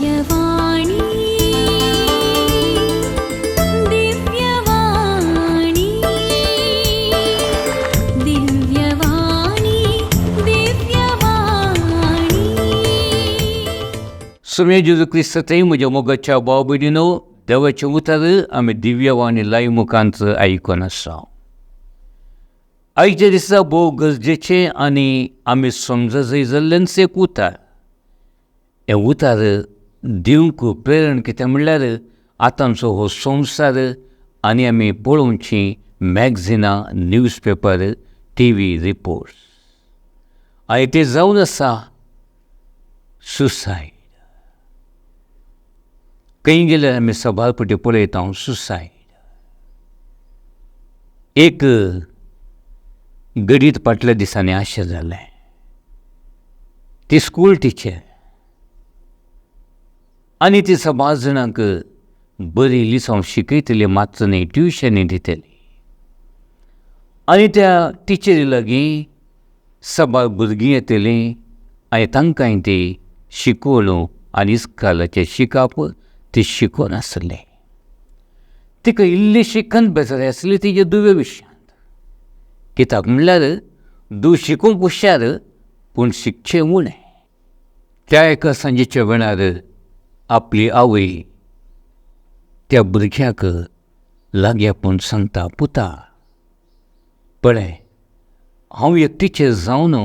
दिव्यवाणी दिव्यवाणी दिव्यवाणी दिव्यवाणी. सुमे जेजू क्रिस्तताई म्हज्या मोगाच्या भाव भयणीनो, देवाचें उतर आमी दिव्यवाणी लायव्ह मुखांत आयकून आसा. आयच्या दिसा भोव गरजेचें आनी आमी समजूं जाल्लें एक उतर. हें उतर दिवंक प्रेरण कितें म्हणल्यार आतांचो हो संवसार आनी आमी पळोवचीं मॅगझिनां, न्यूज पेपर, TV रिपोर्ट्स. आनी तें जावन आसा सुसायड. खंय गेल्यार आमी सबालपटी पळयता सुसायड. एक गडीत फाटल्या दिसांनी आशें जालें. ती स्कूल टिचर आनी ती सबार जाणांक बरी लिसोन शिकयतली, मात न्ही ट्युशनी दितली. आनी त्या टिचरी लागीं सबार भुरगीं येतलीं आनी तांकांय ती शिकोवण आनी इस्कालाचें शिकप ती शिकोनासलें. तिका इल्लीशी खंत बेजारी आसली तिजे दुवे विशयांत. कित्याक म्हणल्यार दू शिकूंक हुशार पूण शिकचें उणें. त्या एका सांजेच्या वेळार आपली आवय त्या भुरग्याक लागीं आपूण सांगता, पुता पळय, हांव एक टिचर जावन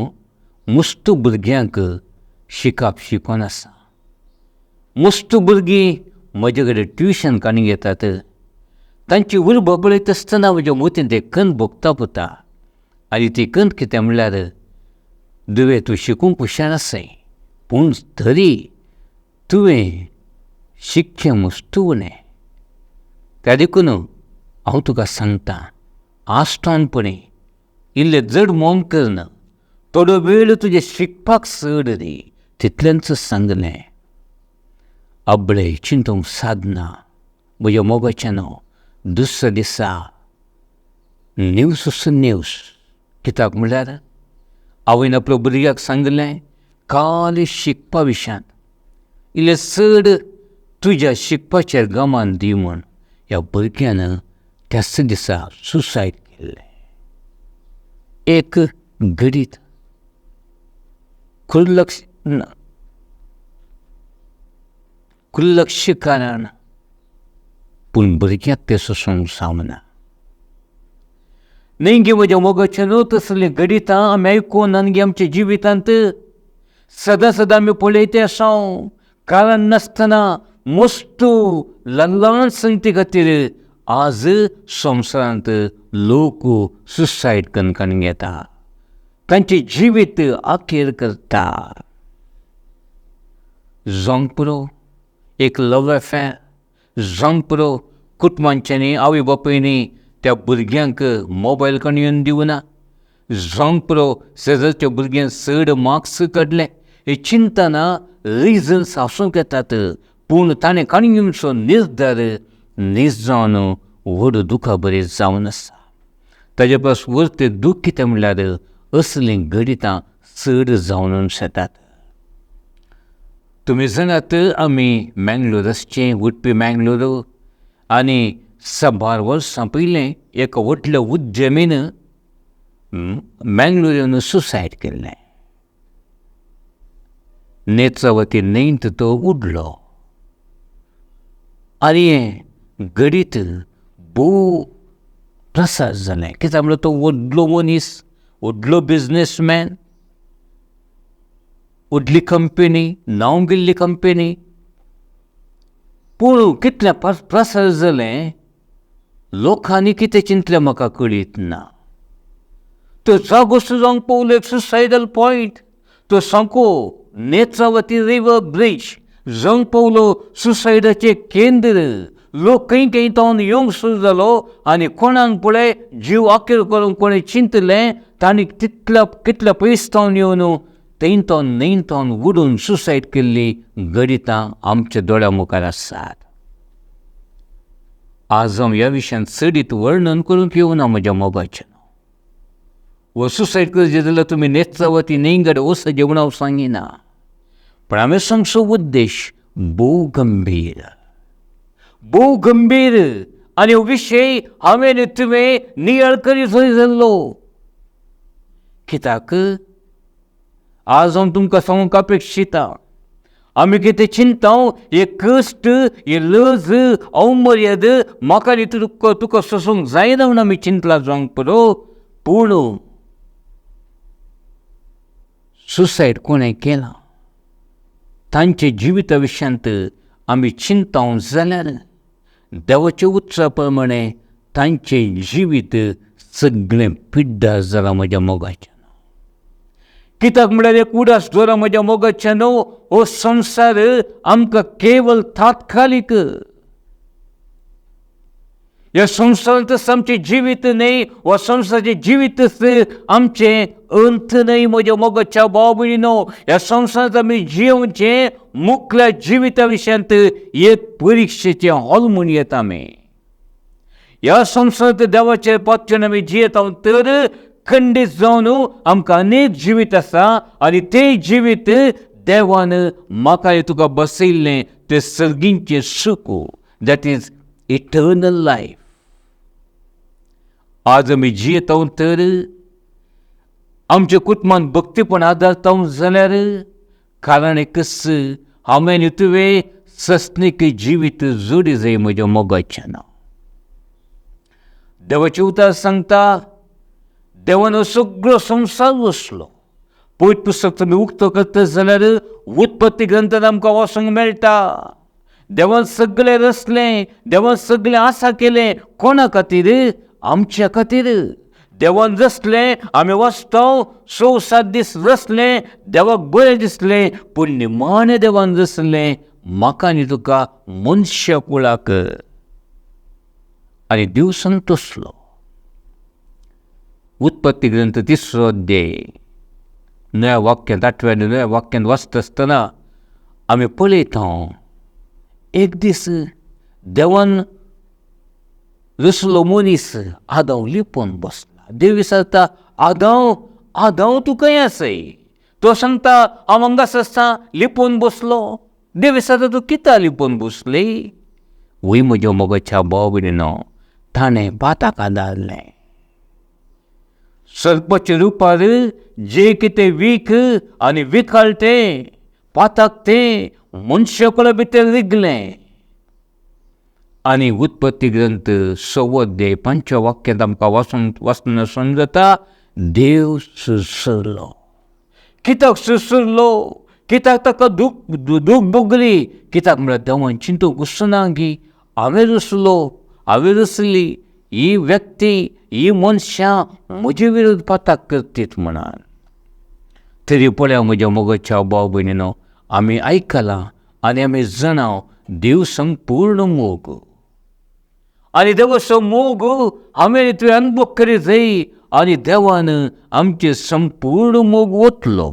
मस्त भुरग्यांक शिकप शिकोनासा. मस्त भुरगीं म्हजे कडेन ट्युशन काडूंक येतात. तांची उर्बा पळयता आसतना म्हज्या मतींत एक खंत भोगता पुता. आनी ती खंत कितें म्हणल्यार, दुवे तूं शिकूंक हुशार आसाय पूण तरी तुवें शिकचें मस्त उणें. त्या देखून हांव तुका सांगतां, आस्थानपणी इल्लें जड मोग करना. थोडो वेळ तुजें शिकपाक चड दी. तितलेंच सांगलें. अबळे चिंतूंक सादना म्हज्या मोगाच्यानो. दुसऱ्या दिसा न्यूज. कित्याक म्हणल्यार आवयन आपल्या भुरग्याक सांगलें, खाली शिकपा विशयांत इल्लें चड तुज्या शिकपाचेर गमान दी म्हूण. ह्या भुरग्यान त्याच दिसा सुसायड केल्लें. एक घडीत खुल्लक्ष कारण पूण भुरग्याक तें सोंसूंक जावना. नेंगे म्हज्या मोगाच्यानो, तसलें घडितां आमी आयकून आनी आमच्या जिवितांत सदां सदां आमी पळयते आसा. कारण नासतना मस्त ल्हान संगती खातीर आज संवसारांत लोक सुसायड करून काडूंक येता. तांचें जिवीत आखेर करता. जावंक पुरो एक लव अफेर. जावंक पुरो कुटुंबांच्यांनी, आवय बापायनी त्या भुरग्यांक मोबायल काडून येवन दिवना. जावंक पुरो शेजारच्या भुरग्यान चड मार्क्स काडले. हे चिंतना रिजन्स आसूंक येतात. पूण ताणें काडून घेवचो निर्धार नीज जावन व्हड दुखा बरें जावन आसा. ताजे परस व्हड दूख कितें म्हणल्यार असलीं घडितां चड जावन शेतात. तुमी जाणात आमी मँगलोर आसचें, उडपी मँगलोर. आनी साबार वर्सां पयलें एका व्हडल्या उद्यमीन मँगलोर येवन सुसायड केल्लें. नेत्रावती न्हंयत तो उडलो. आनी हें घडीत भोव प्रसार जालें. कित्याक म्हणल्यार तो व्हडलो मनीस, व्हडलो बिजनेसमॅन, व्हडली कंपनी, नांव गेल्ली कंपनी. पूण कितलें प्रसार जालें, लोकांनी कितें चिंतलें म्हाका कळीत ना. तो जागो जावंक पावलो एक सुसायडल पॉयंट. तो सामको नेत्रावती रिवर ब्रिज जावंक पावलो सुसायडाचें केंद्र. लोक खंय खंय तावन येवंक सुरू जालो. आनी कोणाक पळय जीव आखेर करूंक कोणें चिंतलें, तांणी कितल्या पयस तावन येवन थंयतावन न्हंयतावन उडून सुसायड केल्ली घडितां आमच्या दोळ्या मुखार आसात. आज हांव ह्या विशयान चडीत वर्णन करूंक येवना म्हज्या मोगाचें. वो सुसायड करचें जाल्यार तुमी नेत्रावती न्हंय कडेन वचचें म्हूण हांव सांगिना. पण हांवें सांगचो उद्देश भोव गंभीर आनी हो विशय हांवें तुवें नियाळ करीत जाल्लो. कित्याक आज हांव तुमकां सांगूंक अपेक्षिता, आमी कितें चिंताव, हे कश्ट, हे लज, अवमर्याद म्हाका न्ही तुका सोसूंक जायना म्हूण आमी चिंतला जावंक पुरो, पूण सुसायड कोणें केलां तांचे जिविता विशयांत आमी चिंताव जाल्यार देवाच्या उतरा प्रमाणे तांचें जिवीत सगळें पिड्ड्यार जालां म्हज्या मोगाचें. कित्याक म्हळ्यार एक उडास दवरा म्हज्या मोगाचें न्हू, हो संवसार आमकां केवळ तात्कालीक. ह्या संवसारांतच आमचें जिवीत न्ही, वा संवसाराचें जिवीतच आमचें अंत न्ही म्हज्या मोगाच्या भाव भयणीनो. ह्या संवसारांत आमी जियोवचें मुखल्या जिविता विशयांत एक परिक्षेचें हॉल म्हूण येता आमी. ह्या संवसारांत देवाचे पक्षान आमी जियेता तर खंडीत जावन आमकां अनेक जिवीत आसा, आनी तें जिवीत देवान म्हाका तुका बसयल्लें तें सर्गींचें सूख, दॅट इज इटर्नल लायफ. आज आमी जियेता तर आमच्या कुटुंबान भक्तीपण आदारता जाल्यार कारण एकच, हांवें तुवें सस्नीक जिवीत जोडी जाय म्हज्या मोगाचें नांव. देवाचें उतर सांगता, देवान हो सगळो संवसार रचलो. पयत पुस्तक तुमी उक्तो करता जाल्यार उत्पत्ती ग्रंथांत आमकां वाचूंक मेळटा. देवान सगळें रचलें, देवान सगळें आसा केलें. कोणा खातीर? आमच्या खातीर. देवान रचलें, आमी वाचताव 6-7 दीस रचलें, देवाक बरें दिसलें, पूण निमाणें देवान रचलें म्हाका आनी तुका मनशा कुळाक. आनी देव संतोसलो. उत्पत्ती ग्रंथ 3रो अध्याय नव्या वाक्यांत 8व्या नव्या वाक्यांत वाचता आसतना आमी पळयता, एक दीस देवान रचलो मनीस आदाव लिपोवन बसला. देव विचारता, आदाव तूं खंय आसय? तो सांगता, हांव हांगाच आसा, लिपोवन बसलो. देव विचारता, तूं कित्याक लिपोवन बसली? वय म्हज्या मोगाच्या भाव भयणीनो, ताणें बाताक आदारलें. सर्पाच्या रुपार जे कितें वीख आनी विखाळटें पाताक तें मनशा कुळा भितर रिगलें. आनी उत्पत्ती ग्रंथ 6वो अध्याय 5व्या वाक्यांत आमकां वाचून समजता, देव सुसरलो. कित्याक सुसरलो? कित्याक ताका दूख भोगली? कित्याक म्हळ्यार देवान चिंतूंक वचना की हांवें रचली ही व्यक्ती, ही मनशां म्हजे विरोध पाताक करतीत म्हणून. तरी पळया म्हज्या मोगाच्या भाव भयणीनो, आमी आयकलां आनी आमी जाणाव देव संपूर्ण मोग. आनी देवाचो मोग हांवें तुवें अनुभव करीत जाय, आनी देवान आमचे संपूर्ण मोग ओतलो.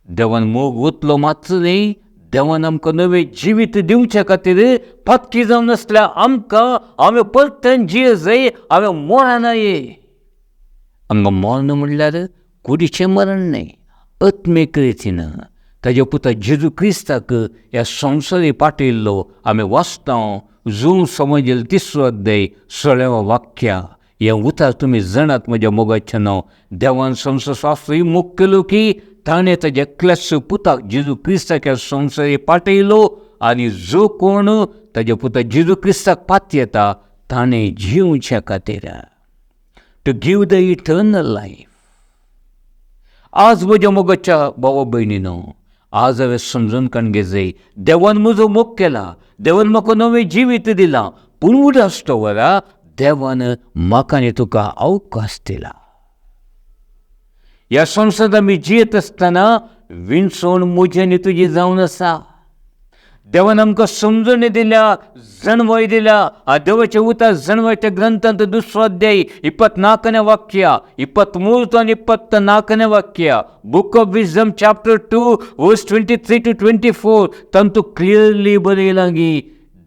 देवान मोग ओतलो मात्र न्ही, देवान आमकां नवें जिवीत दिवचे खातीर पक्की जावन आसल्या आमकां हांवें परतन जिये जाय, हांवें मरनाये. हांगा मरण म्हणल्यार कुडीचें मरण न्ही, आत्मीक रितीन ताज्या पुता जेजू क्रिस्ताक ह्या संवसारी पाटयल्लो आमी वाचता. जून समजल 3रो अध्याय 16व्या वाक्या हें उतर तुमी जाणात म्हज्या मोगाचें नांव. देवान संवसार शास्त्री मोग केलो की ताणें ताज्या एकल्याच पुताक जेजू क्रिस्ताक ह्या संवसारी पाटयलो, आनी जो कोण ताज्या पुता जेजू क्रिस्ताक पात येता ताणें जिवचे खातीर, to give the eternal life. आज म्हज्या मोगाच्या भावा भयणीनो, आज हांवें समजून काडूंक जाय, देवान म्हजो मोग केला, देवान म्हाका नवें जिवीत दिलां, पूण उडास दवरा देवान म्हाका आनी तुका अवकाश दिला. ह्या संवसारांत आमी जियेत आसतना विणसण म्हजी आनी तुजी जावन आसा. देवान आमकां समजणी दिल्या, जणवय दिल्या. देवाचें उतर जणवयच्या ग्रंथांत 2रो अध्याय 24व्या वाक्या, 23 आनी 24व्या वाक्या, बुक ऑफ विजडम चॅप्टर 2 वर्स 23 to 24 तातूंत क्लियरली बरयलां की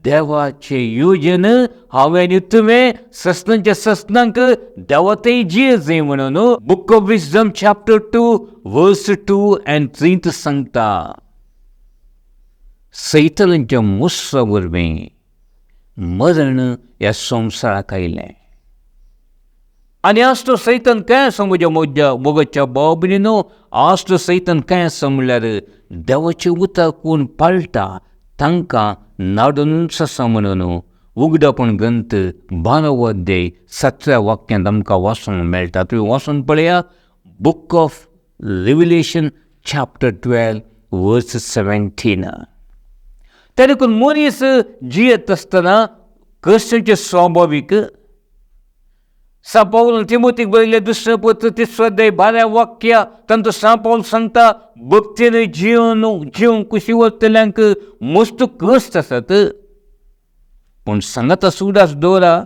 देवाचें योजन हांवें आनी तुवें सस्नांच्या सस्नांक देवातय जिये जाय म्हणून बुक ऑफ विजडम चॅप्टर 2 वर्स 2 and 3 सांगता. सैतानाच्या मुस्सा वरवीं मरण ह्या संवसाराक आयलें. आनी आज तो सैतान काय आसा म्हज्या मोगाच्या भाव भयणीनो, आज तो सैतान काय आसा म्हणल्यार देवाचें उतर कोण पाळटा तांकां नाडूनच आसा म्हणून उगडापण ग्रंथ 12 अध्याय 7व्या वाक्यांत आमकां वाचूंक मेळटा. तुवें वाचून पळया. बुक ऑफ रिव्हिलेशन चॅप्टर 12 वर्स 17. त्या देखून मनीस जियेत आसतना कश्टांचे स्वाभावीक. सांपावल तिमोथीक बरयलें 2 पत्र 3 अध्याय 12 वाक्या तांचो सांपावल सांगता भक्तीन जिवंक कुशी वरतल्यांक मस्त कश्ट आसात. पूण सांगाता सुडास दवरा,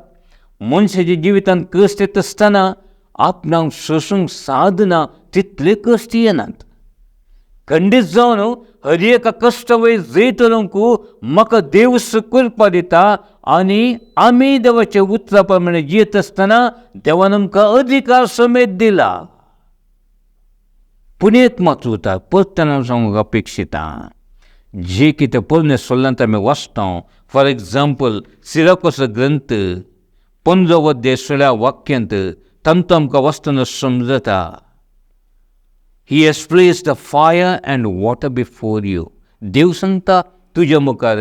मनशाच्या जिवितांत कश्ट येता आसतना आपणाक सोसूंक साधना तितले कश्ट येनात. खंडीत जावन हर एका कश्टा वयर जैत रावंक म्हाका देव करपा दिता आनी आमी देवाच्या उतरा प्रमाणे जियेत आसतना देवान आमकां अधिकार समेत दिला. पूण एक मात उरता परत हांव सांगूंक अपेक्षिता. जे कितें पोरणे सोल्लांत आमी वाचता, फॉर एग्जाम्पल सिराकोस ग्रंथ 15 अध्याय 16 वाक्यांत तांतो आमकां वाचतना समजता. He has placed the fire and water before you. देव सांगता तुज्या मुखार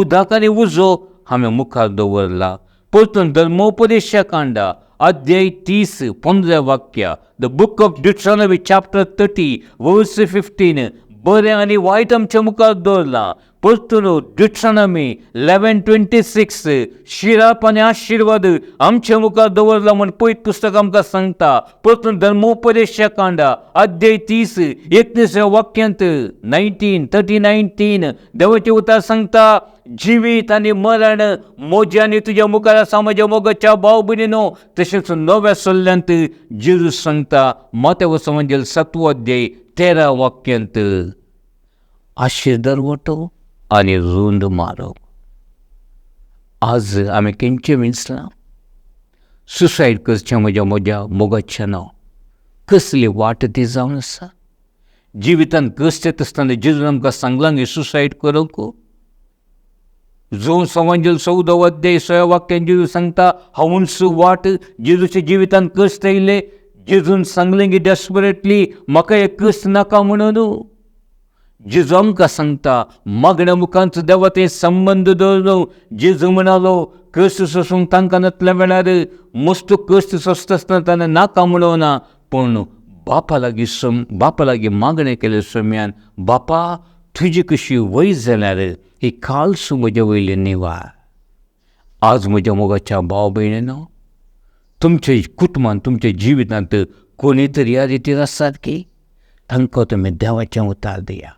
उदक आनी उजो हांवें मुखार दवरला. परतून धर्मोपदेशकांडा अध्याय 30 15 वाक्या, द बुक ऑफ ड्युट्रॉनॉमी चॅप्टर 30 वर्स 15 बरें आनी वायट आमच्या मुखार दवरला. परतून ड्युट्रॉनॉमी 11:26 शिराप आनी आशिर्वाद आमच्या मुखार दवरला म्हण पयत पुस्तक आमकां सांगता. परतून धर्मोपदेशकांडा अध्याय 30 21 वाक्यांत 19 देवाचें उतर सांगता जिवीत आनी मरण मोजी आनी तुज्या मुखार आसा म्हज्या मोगाच्या भाव भयणीनो. तशेंच नव्या सल्ल्यांत जेजू सांगता माथ्याव एवंजेल 7 अध्याय 13 वाक्यांत आशीर्वाद वांटो आनी रुंद मारप. आज आमी केंचे विंचलां सुसायड करचें म्हज्या मोगाच्या नांव. कसली वाट ती जावन आसा. जिवितांत कश्ट येता आसतना जेजून आमकां सांगलां गे सुसायड करूंक. जो एवंजेल 14 अध्याय 6 वाक्यान जेजू सांगता हांवूच वाट. जेजूच्या जिवितांत कश्ट येयले, जेजून सांगलें गे डेस्परेटली म्हाका हे कश्ट नाका म्हणून. जेजू आमकां सांगता मागण्या मुखांत देवा ते संबंद दवरलो. जेजू म्हणालो कश्ट सोसूंक तांकां नातल्या वेळार मस्त कश्ट सोंसता आसतना ताणें नाका म्हणोना, पूण बापा लागीं मागणें केले समयान बापा तुजी कशी वय जाल्यार ही काळस म्हजे वयली निवार. आज म्हज्या मोगाच्या भाव भयणीनो, तुमच्या कुटुंबांत तुमच्या जिवितांत कोणी तरी ह्या रितीर आसात की तांकां तुमी देवाचें उतर दिया.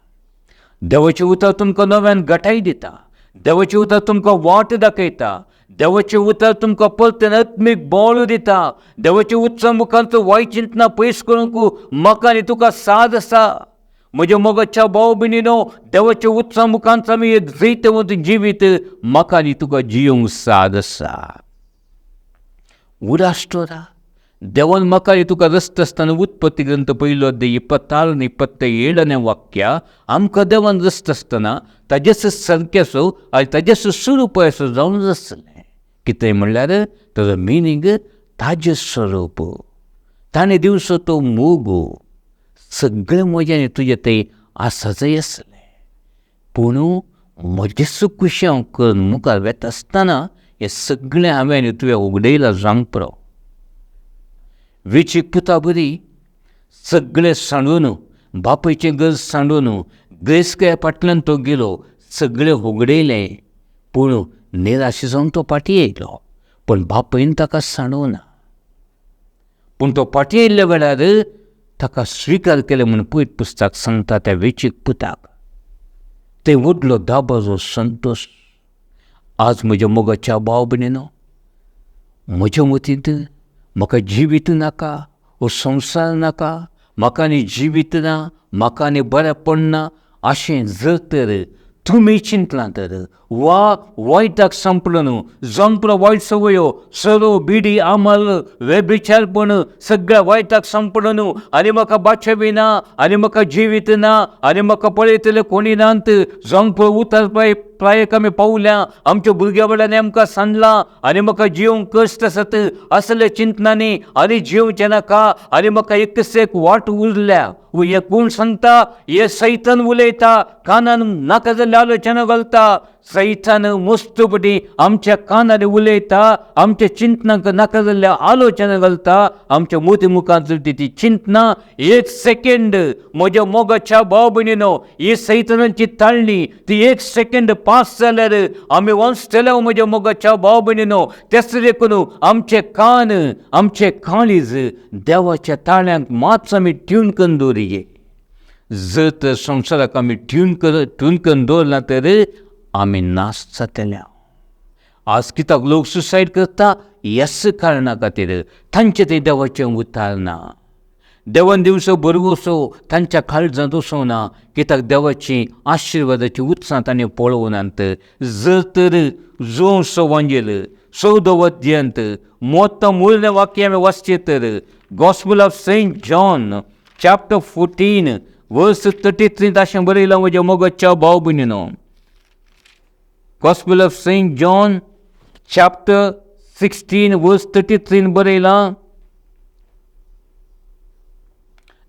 देवाचें उतर तुमकां नव्यान घटाय दिता. देवाचें उतर तुमकां वाट दाखयता. देवाचें उतर तुमकां परतून आत्मीक बळ दिता. देवाचें उतर मुखांत वायट चिंतना पयस करूंक म्हाका आनी तुका साद आसा. म्हज्या मोगाच्या भाव भयणीनो, देवाच्या उतरा मुखांत आमी जैतवंत जिवीत म्हाका आनी तुका जियोंक साद आसा. उडास्टोरा देवान म्हाका आनी तुका रस्त आसतना उत्पत्ती ग्रंथ 1 अध्याय 26 आनी 27 वाक्या आमकां देवान रस्त आसतना ताजेच सारकेसो आनी ताजेच स्वरुपाचो जावन आसलें. कितें म्हणल्यार ताजो मिनींग ताजें स्वरूप. ताणें दिवचो तो मोग सगळें म्हजें तुजें तें आसाचंय आसलें. पूण म्हजें सुखुशी हांव करून मुखार वेता आसतना हें सगळें हांवें आनी तुवें उगडयलां जावंक पुरो. वेचीक पुता बरी सगळें सांडून बापायचें घर सांडून ग्रेस्कया फाटल्यान तो गेलो. सगळें उगडयलें पूण निराश जावन तो फाटीं येयलो. पूण बापायन ताका सांडूना. पूण तो फाटीं येयल्ल्या वेळार ताका स्विकार केलें म्हूण पयत पुस्तक सांगता त्या वेचीक पुताक. ते व्हडलो दाबाजो संतोश. आज म्हज्या मोगाच्या भाव भयणीनो, म्हज्या मतींत म्हाका जिवीत नाका, हो संवसार नाका, म्हाका आनी जिवीत ना, म्हाका आनी बरेंपण ना अशें जर तर तुमी चिंतलां तर वा वायटाक संपलो न्हू जंपलो वायट संवयो सरो बिडी आमल वेबिचारपण सगळ्या वायटाक संपलो न्हू आनी म्हाका बाचे बी ना आनी म्हाका जिवीत ना आनी म्हाका पळयतले कोणी नात जंपलो उतर प्रायक आमी पावल्या आमच्या भुरग्या वेळार आमकां सांडलां आनी म्हाका जिवंक कश्ट आसात असले चिंतनांनी आनी जिवचें नाका आनी म्हाका एक वाट उरल्या हे कोण सांगता हे सैतान उलयता कानान नाका जाल्ली आलोचना घालता सैतान मस्तपटी आमच्या कानार उलयता आमच्या चिंतनाक नाका जाल्ल्या आलोचना घालता आमच्या मोती मुखांत ती चिंतना एक सेकंड म्हज्या मोगाच्या भाव भयणीनो ही सैतानाची ताळणी ती एक सेकंड पास जाल्यार आमी वाचतले म्हज्या मोगाच्या भाव भयणीनो तेच देखून आमचे कान आमचे काळीज देवाच्या ताळ्यांक मातसो आमी ट्यून करून दवरिये जर तर संवसाराक आमी ट्यून करून दवरना तर आमी नाश जातल्या आज कित्याक लोक सुसायड करता ह्याच कारणां खातीर तांचे ते देवाचें उतार ना देवान दिवचो बरगोसो तांच्या काळजांत वचोना कित्याक देवाची आशिर्वादाची उत्साह तांणी पळोवनात जर तर जो वांजेल 14 अध्यायांत मोठं मूळ वाक्य आमी वाचचें तर gospel of Saint John chapter 14 verse 33 अशें बरयलां म्हज्या मोगाच्या भाव भयणीनो Gospel of St. John, chapter 16, verse 33 बरयलां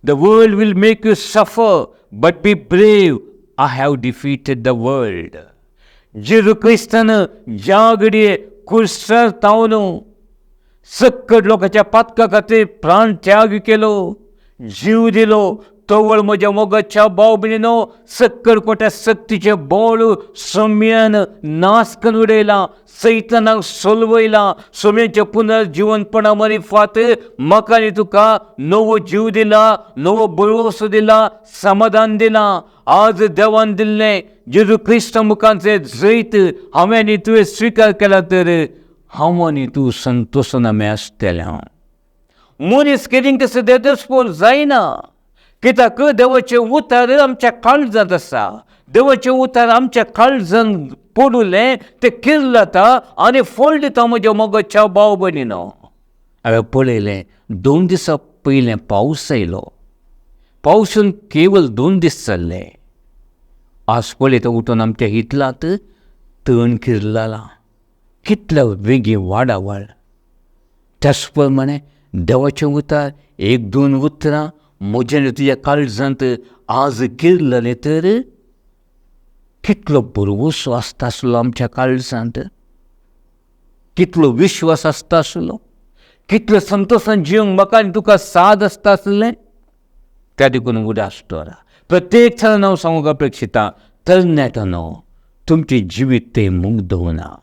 The world will make you suffer, but be brave. I have defeated the world. जेजू क्रिस्तान ज्या घडये क्रुसार तावन सकट लोकांच्या पातका खातीर प्राण त्याग केलो जीव दिलो तोवळ म्हज्या मोगाच्या भाव भयणीनो सक्कड कोट्या सक्तीचे बोळ सोम्यान नाश करून उडयला सैतानाक सोलवयला सोम्याच्या पुनर्जीवनपणा मार्फत म्हाका आनी तुका नवो जीव दिला नवो बळवसो दिला समाधान दिला आज देवान दिल्लें जेजू क्रिस्ता मुखांचे जैत हांवें आनी तुवें स्विकार केला तर हांव आनी तूं संतोशान आमी आसतल्या मनीस कितें तसो देदस्पोर जायना कित्याक देवाचें उतार आमच्या काळजांत आसा देवाचें उतार आमच्या काळजांत पडुलें तें कितें जाता आनी फळ दिता म्हज्या मोगाच्या भाव भयणीनो हांवें पळयलें 2 दिसां पयलें पावस आयलो पावसून केवळ 2 दीस जाल्ले आज पळयता उठून आमच्या हितलांत तण किरलां कितल्या बेगीन वाड त्याच प्रमाणे देवाचें उतार 1-2 उतरां म्हज्या तुज्या काळजांत आज किरलें तर कितलो बरवसो आसता आसलो आमच्या काळजांत कितलो विश्वास आसता आसलो कितलो संतोशान जिवंक म्हाका आनी तुका साद आसता आसलें त्या देखून उदासतो प्रत्येक थरान हांव सांगूंक अपेक्षिता तरणाट्यानो तुमचें जिवीत तें मुग्ध ना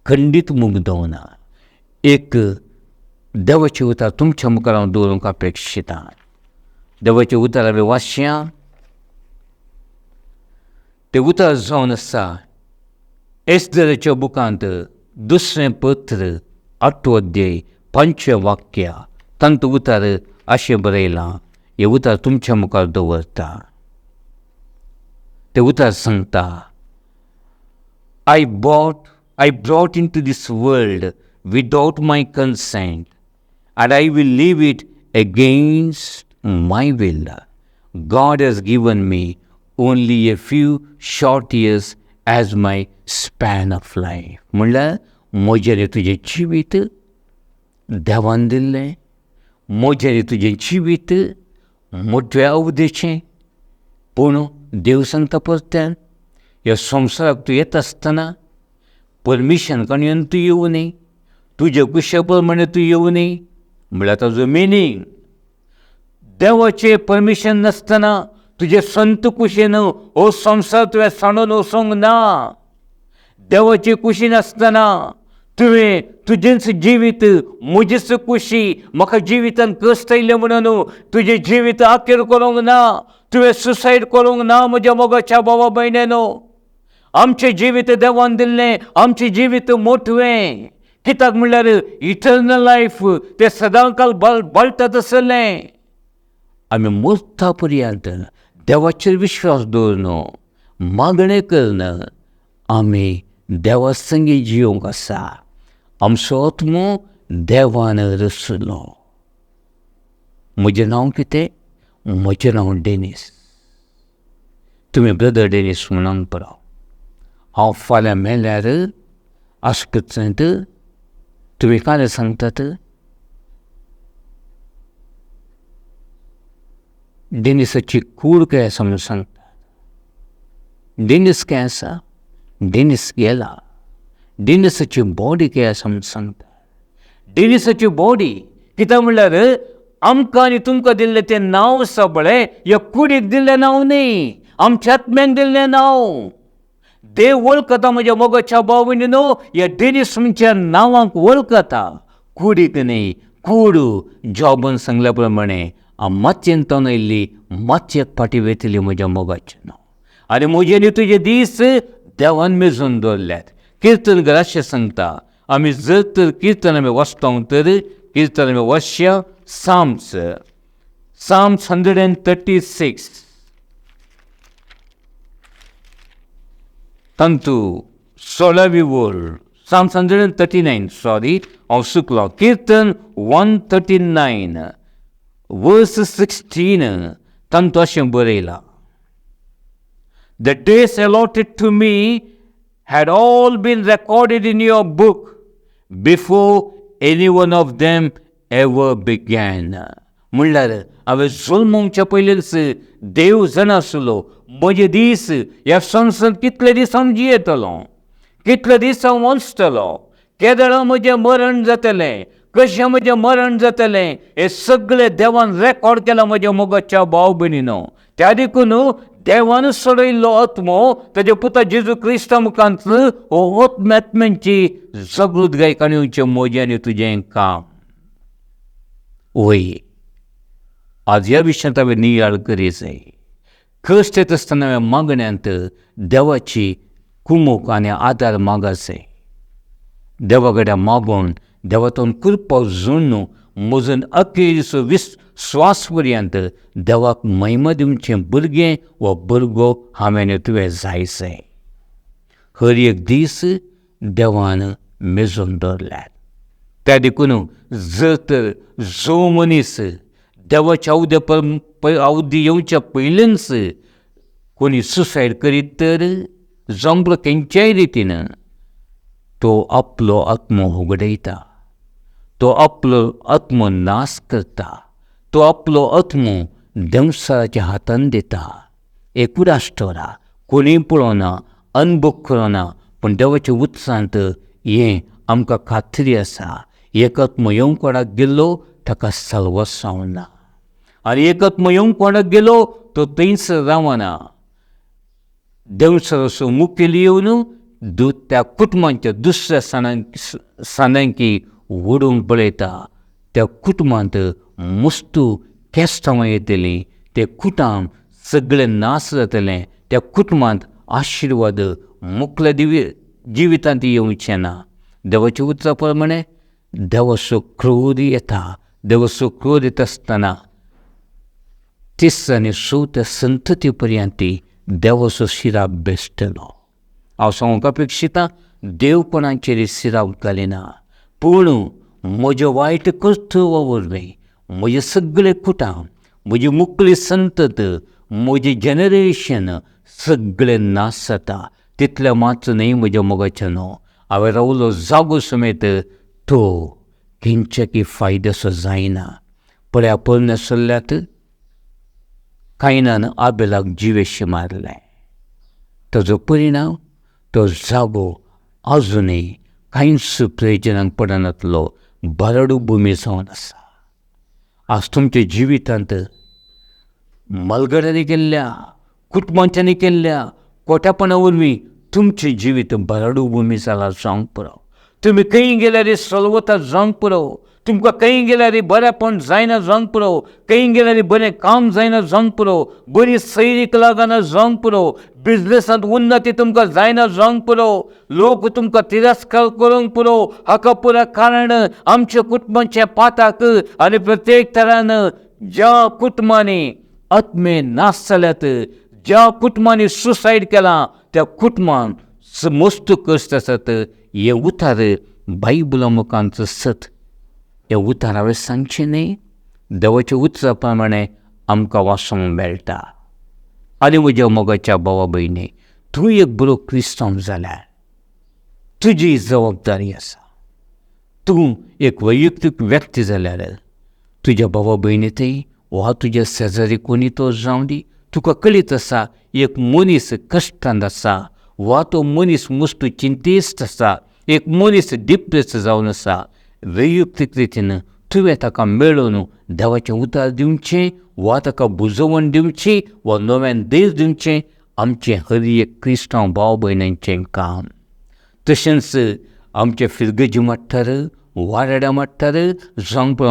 खंडीत मुग्ध ना एक देवाचें उतार तुमच्या मुखार हांव दवरूंक अपेक्षिता देवाचें उतार हांवें वाचया तें उतार जावन आसा एस्दराच्या बुकांत 2 पत्र 8 अध्याय 5 वाक्य तांत उतार अशें बरयलां हें उतार तुमच्या मुखार दवरता तें उतार सांगता I brought into this world without my consent, and I will leave it against my will. God has given me only a few short years as my span of life. म्हणल्यार म्हजें तुजें जिवीत देवान दिल्लें म्हजें तुजें जिवीत मोठ्या अवधीचें पूण देव सांगता परत्यान ह्या संवसाराक तूं येता आसतना परमिशन काणयेन तूं येवं न्ही तुजे कुशे प्रमाणे तूं येवं न्ही म्हळ्यार ताजो मिनींग देवाचें परमिशन नासतना तुजे संत कुशेन हो संवसार तुवें सांडून वचोंक ना देवाची कुशी नासतना तुवें तुजेंच जिवीत म्हजीच कुशी म्हाका जिवितान कश्ट आयले म्हणून तुजें जिवीत आखेर करूंक ना तुवें सुसायड करूंक ना म्हज्या मोगाच्या भावा भयणीनो आमचें जिवीत देवान दिल्लें आमचें जिवीत मोठवें कित्याक म्हणल्यार इटर्नल लायफ तें सदांकाल बळटात आसलें आमी मरता पर्यंत देवाचेर विश्वास दवरनो मागणें करणं आमी देवा संगी जिवंक आसा. आमचो आत्मो देवान रचलो. म्हजें नांव कितें? म्हजें नांव डेनीस. तुमी ब्रदर डेनीस म्हणून पळय. हांव फाल्यां मेल्यार आस्पत्रेंत तुमी काय सांगतात? डेनिसाची कूड काय आसा म्हणून सांगतात. डेनिस काय आसा? डेनिस गेला. डेनिसाची बॉडी काय आसा म्हणून सांगतात. डेनिसाची बॉडी कित्याक म्हणल्यार आमकां आनी तुमकां दिल्लें तें नांव आसा पळय, ह्या कुडीक दिल्लें नांव न्ही, आमच्या आत्म्याक दिल्लें नांव. देव वळखता म्हज्या मोगाच्या भाव भयणीनो, ह्या डेनिस म्हणच्या नांवाक वळखता, कुडीक न्ही. कूड जॉबान सांगल्या प्रमाणे हांव मातयेन तोंड येयल्ली मातयेक फाटी वयतली म्हज्या मोगाचें नांव. आनी म्हजे आनी तुजे दीस देवान मेजून दवरल्यात. किर्तनकार अशें सांगता, आमी जर तर किर्तन आमी वाचतो तर किर्तन आमी वाचया. Psalms 136 तांतू 16वी ओळ. Psalms 139 हांव चुकलो. किर्तन 139 verse 16 तांतू अशें बरयलां. The days allotted to me had all been recorded in your book before any one of them ever began. म्हणल्यार हांवें जल्मोवच्या पयलींच देव जाणासलो म्हजे दीस ह्या संवसारांत कितले दीस हांव जियेतलो, कितले दीस हांव वचतलो, केदळां म्हजें मरण जातलें, कशें म्हजें मरण जातलें, हें सगळें देवान रेकॉर्ड केलां म्हज्या मोगाच्या भाव भयणीनो. त्या देखून देवान सोडयल्लो आत्मो ताजे पुता जेजू क्रिस्ता मुखांत हो आत्म्यांची जागृत गायकाणेवचें म्हजें आनी तुजें काम. वय आज ह्या विशयांत हांवें नियाळ करी जाय. कश्ट येता आसतना हांवें मागण्यांत देवाची कुमूक आनी आदार मागूंक जाय. देवा कडेन मागून देवातून कृपा जोडून म्हजून अखेरचो स्वास पर्यंत देवाक महिमा दिवचें भुरगें वा भुरगो हांवें तुवें जायचें. हर एक दीस देवान मेजून दवरल्यात. त्या देखून जर तर जो मनीस देवाच्या अवधी येवच्या पयलींच कोणी सुसायड करीत तर जमलो खंयच्याय रितीन तो आपलो आत्मो उगडयता, तो आपलो आत्मो नाश करता, तो आपलो आत्मो देवसाच्या हातान दिता. एक उडासतोरा कोणीय पळोवना, अनुभव करोना, पूण देवाच्या उत्साहांत हें आमकां खात्री आसा. एक आत्मो येवंक कोणाक गेल्लो ताका साल्वास जावना, आनी एक आत्मो येवंक कोणाक गेलो तो थंयच रावना. देवसाचो मुखेल येवन त्या कुटुंबाच्या दुसऱ्या सानांकी ओडून पळयता. त्या कुटुंबांत मस्तू केस्तांवां येतलीं, तें कुटुंब सगळें नाश जातलें. त्या कुटुंबांत आशिर्वाद मुखल्या जिवितांत येवचें ना. देवाच्या उतरा प्रमाणे देवाचो क्रोध येता. देवाचो क्रोध येता आसतना 30 आनी 40 संतती पर्यंत देवाचो शिराप बेश्टलो. हांव सांगूंक अपेक्षिता देव कोणाचेर शिराप घालिना, पूण म्हज्या वायट कर्तव्या वरवीं म्हजें सगळें कुटुंब, म्हजी मुखली संतत, म्हजें जनरेशन सगळें नाश जाता. तितलें मात्र न्ही म्हज्या मोगाचें न्हू, हांवें रावलो जागो समेत तो खंयच्याकी फायद्याचो जायना. पळय आपल्या सल्ल्यांत कायनान आबेलाक जिवेशी मारलें. ताजो परिणाम तो जागो आजुनूय कांयच प्रयोजनाक पडनातलो बरडू भुमी जावन आसा. आज तुमच्या जिवितांत मलगड्यांनी केल्ल्या, कुटुंबांच्यांनी केल्ल्या कोट्यापणा वरवीं तुमचें जिवीत बरडू भुमी जालां जावंक पुरो. तुमी खंय गेल्यार सलवता जावंक पुरो, तुमकां खंय गेल्यार बरेंपण जायना जावंक पुरो, खंय गेल्यार बरें काम जायना जावंक पुरो, बरी सैरीक लागना जावंक पुरो, बिजनसांत उन्नती तुमकां जायना जावंक पुरो, लोक तुमकां तिरस्कार करूंक पुरो. हाका पुरा कारण आमच्या कुटुंबाचे पाताक आनी प्रत्येक तरान ज्या कुटुंबांनी आत्मे नाश जाल्यात, ज्या कुटुंबाने सुसाईड केला त्या कुटुंबान मस्त कश्ट आसात. हे उतार बायबला मुखांचो सत. हे उतार हांवें सांगचें न्ही. देवाच्या उतरा प्रमाणे आमकां वाचूंक मेळटा. आनी म्हज्या मोगाच्या भावा भयणी, तूं एक बरो क्रिस्तांव जाल्यार तुजी जबाबदारी आसा. तूं एक वैयक्तीक व्यक्ती जाल्यार तुज्या भावा भयणी थंय वा तुज्या शेजारी कोणी तो जावं दी, तुका कळीत आसा एक मनीस कश्टांत आसा वा तो मनीस मस्त चिंतेस्त आसा, एक मनीस डिप्रेस जावन आसा. वैयक्तीक रितीन तुवें ताका मेळोवन देवाचें उतर दिवचें वा ताका बुजवण दिवची वा नव्यान देश दिवचें आमचें हर एक क्रिस्तांव भाव भयणांचें काम. तशेंच आमचे फिरगेजी माट्टार वाड्याड्या माट्टार जावंक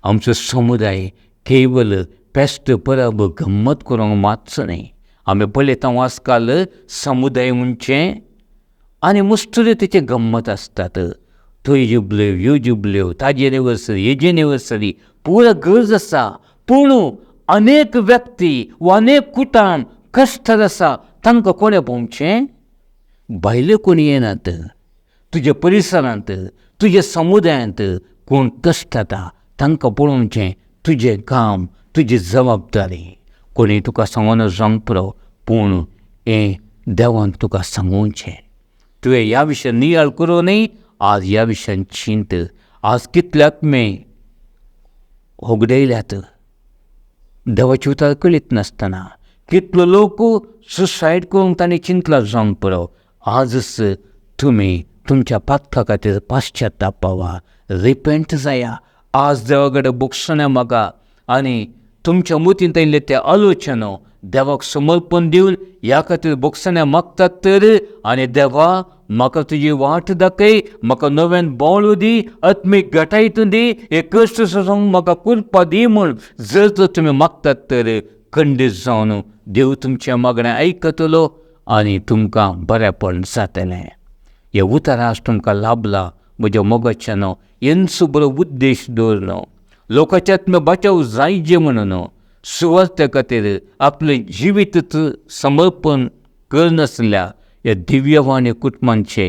आमचो समुदाय केवल पेस्त परब गम्मत करूंक मातसो न्ही. आमी पळयता आजकाल समुदाय म्हणचे आनी मस्त तरेचे गम्मत आसतात. थंय जुबल्यो ह्यो जुबल्यो, ताजी एनिवर्सरी हेजी एनिवर्सरी पुरो गरज आसा. पूण अनेक व्यक्ती वा अनेक कुटुंब कश्टांत आसा. तांकां कोणें पळोवचें? भायले कोणी येनात. तुज्या परिसरांत तुज्या समुदायांत कोण कश्ट जाता तांकां पळोवचें तुजें काम, तुजी जबाबदारी. कोणी तुका सांगून जावंक पुरो, पूण हें देवान तुका सांगूचें. तुवें ह्या विशयान नियाळ करूं न्ही. आज ह्या विशयान चिंत. आज कितले आत्मे होगडयल्यात देवाचें उतर कळीत नासतना. कितलो लोक सुसायड करूंक तांणी चिंतला जावंक पुरो. आजच तुमी तुमच्या पातका खातीर पाश्चात्ताप पावा, रिपेंट जाया. आज देवा कडेन बोगसण्या मागा आनी तुमच्या मतींत आयिल्ले ते आलोचना देवाक समर्पण दिवन ह्या खातीर बोगसण्या मागतात तर. आनी देवा म्हाका तुजी वाट दाखय, म्हाका नव्यान बोवाळ दी, आत्मीक घटायत दी, हे कश्ट सोसूंक म्हाका करपा दी म्हूण जर तर तुमी मागतात तर खंडीत जावन देव तुमचें मागणें आयकतलो आनी तुमकां बरेंपण जातलें. हे उतर आज तुमकां लाभला म्हज्या मोगाच्यानो. हेंचो बरो उद्देश दवरलो. लोकांचे आत्मे बचाव जायचे म्हणून सुवार्ते खातीर आपलें जिवीत समर्पण करनासल्या ह्या दिव्यवाणी कुटुंबांचे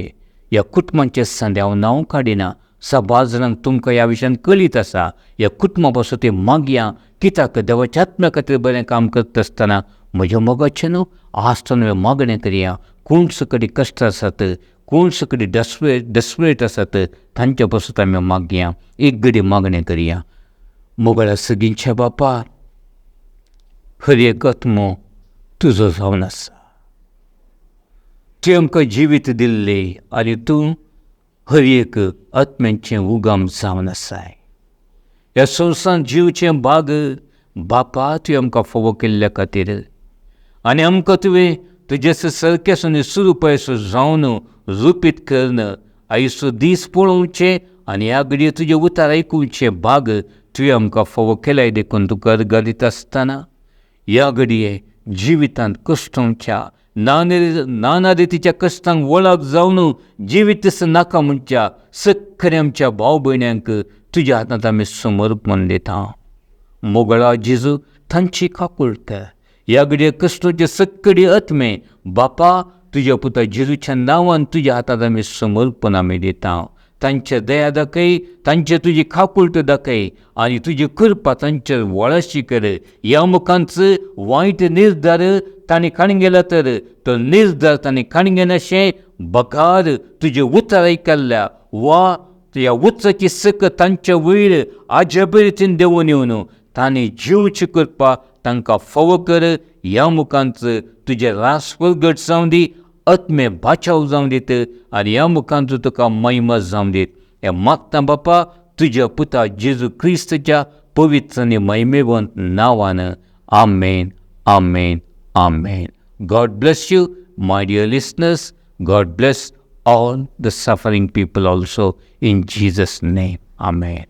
ह्या कुटुंबांचे सांदे हांव नांव काडिना. सभाजनांक तुमकां ह्या विशयान कळीत आसा. ह्या कुटुंबा पासून ते मागया. कित्याक देवाच्या आत्म्या खातीर बरें काम करता आसतना म्हज्या मोगाचें न्हू आज तो मागणें करया. कोण सकडी कश्ट आसात, कोण सकडी डेस्परेट आसात तांच्या पासून आमी मागया. एक घडी मागणें करया. मोगळ्या सगळींच्या बापा, हर एक आत्मो तुजो जावन आसा. तुवें आमकां जिवीत दिल्लें आनी तूं हर एक आत्म्यांचें उगम जावन आसाय. ह्या संवसारांत जिवचें भाग बापा तुवें आमकां फोव केल्ल्या खातीर आनी आमकां तुवें तुजे सारकेसून सुरूपायसो जावन रुपीत करन आयचो दीस पळोवचें आनी ह्या घडये तुजें उतर आयकुचें भाग तुवें आमकां फोव केल्याय देखून तुका घालीत आसतना ह्या घडये जिवितांत कश्टांच्या नाना रितीच्या कश्टांक वळख जावन जिवीत नाका म्हणच्या सखरे आमच्या भाव भयण्यांक तुज्या हातांत आमी समर्पण दिता. मोगळा जेजू तांची काकूळ कर. ह्या घडये कश्टांचे सक्कडी आत्मे बापा तुज्या पुता जेजूच्या नांवान तुज्या हातांत आमी समर्पण आमी दिता. तांचे दया दाखय, तांचे तुजी खाकुळट दाखय आनी तुजी कृपा तांचेर वळशी कर. ह्या मुखांच वायट निर्धार तांणी काणगेला तर तो निर्धार तांणी काणगे नाशें बकार तुजें उतर आयकल्ल्या वा ह्या उतराची सक तांच्या वयर आजबे रितीन देंवन येवन तांणी जिवची करपा तांकां फोव कर. ह्या मुखांच तुजें रास परगट जावं दी, आत्मे बाचाव जावं दीत आनी ह्या मुखांत तुका महिमा जावं दीत. हें मागता बापा तुज्या पुता जेजू क्रिस्ताच्या पवित्र आनी महिमेवंत नांवान. आमेन, आमेन, आमेन. God bless you, my dear listeners. God bless all the suffering people also in Jesus' name. Amen.